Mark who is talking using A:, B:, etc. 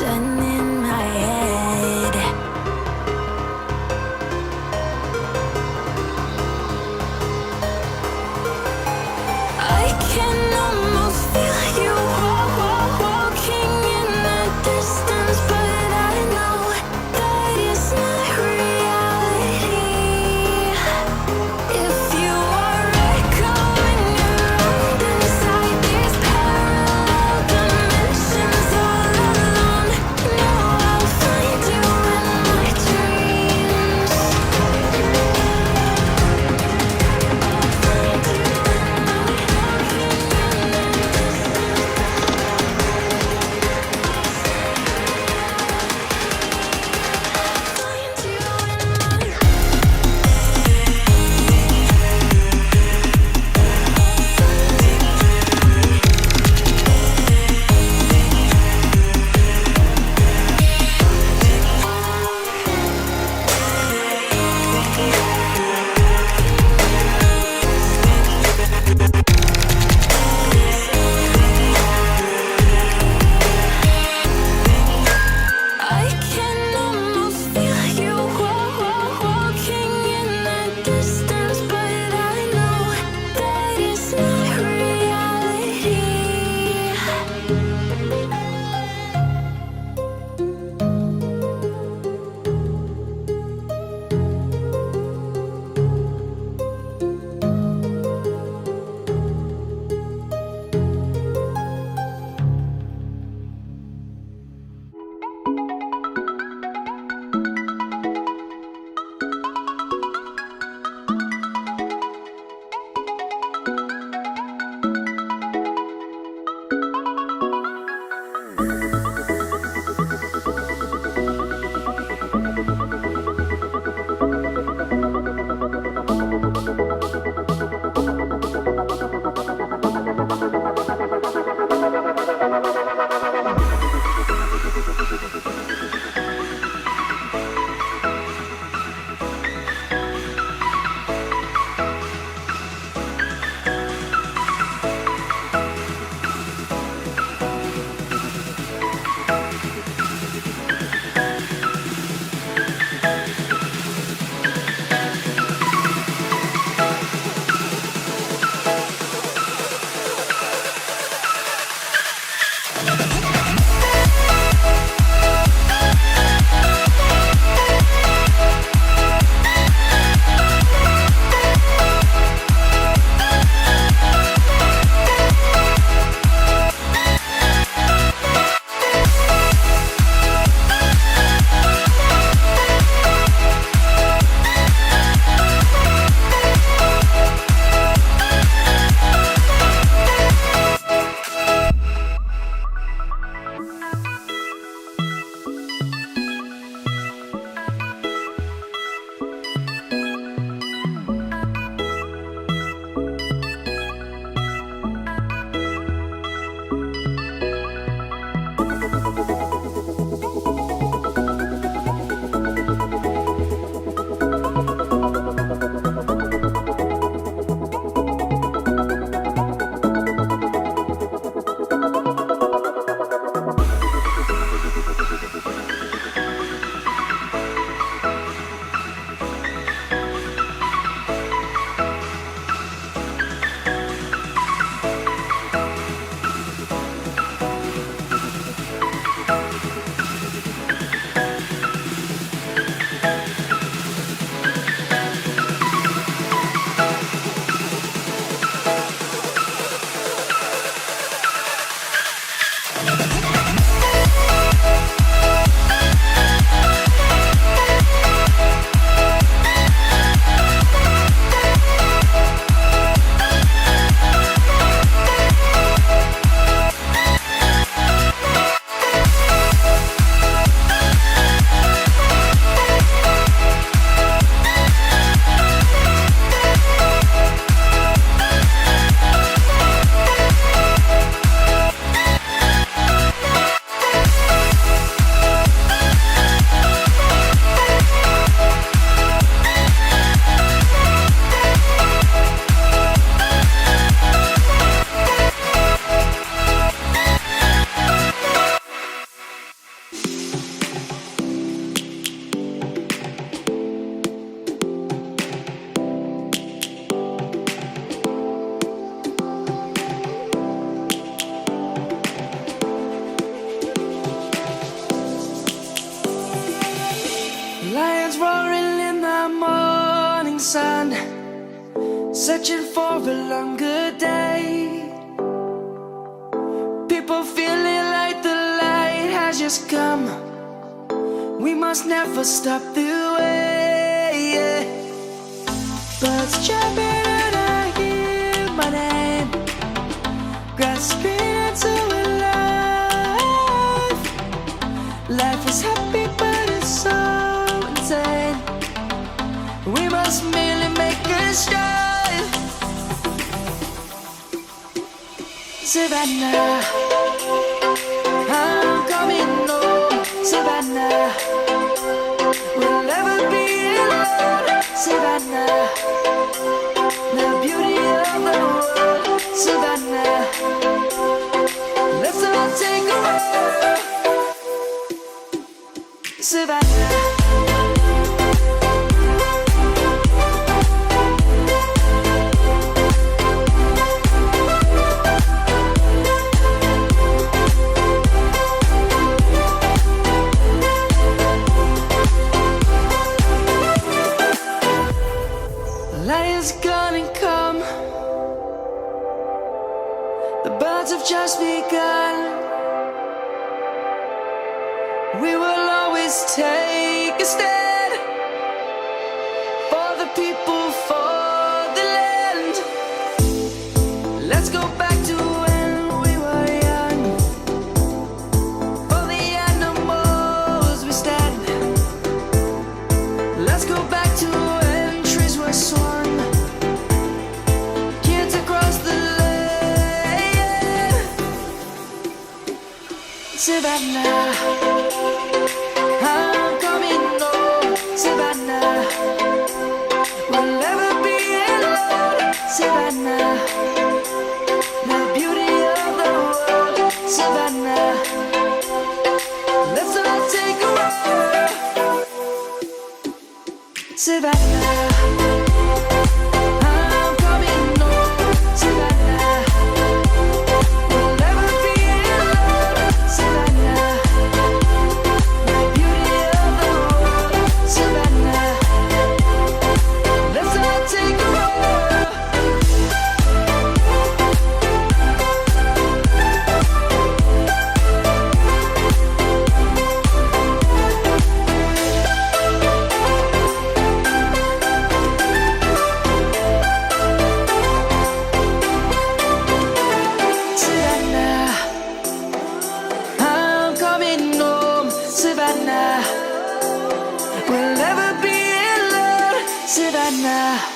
A: illusion in my head. I can almost feel you walking in the distance, but I know that it's not reality. If you are echoing around inside these parallel dimensions all alone,
B: morning sun, searching for a longer day. People feeling like the light has just come. We must never stop the way. Birds chirping and I hear my name, grasping into a life. Life is happy but it's so insane. We must merely make a start. Savannah, I'm coming home. Savannah, we'll never be alone. Savannah, the beauty of the world. Savannah, let's all take a walk. Savannah. Light is gonna come. The birds have just begun. We will always take a stand for the people, for the land. Let's go back to when we were young. For the animals we stand. Let's go back to when trees were swung. Kids across the land. Savannah, I'm coming home. Savannah, we'll never be alone. Savannah, the beauty of the world. Savannah, let's all take a walk. Savannah, I'm coming home. Savannah, we'll never be alone. Savannah, the beauty of the world. Savannah, let's all take a walk. Savannah, I'm coming home. Savannah, we'll never be alone. Savannah.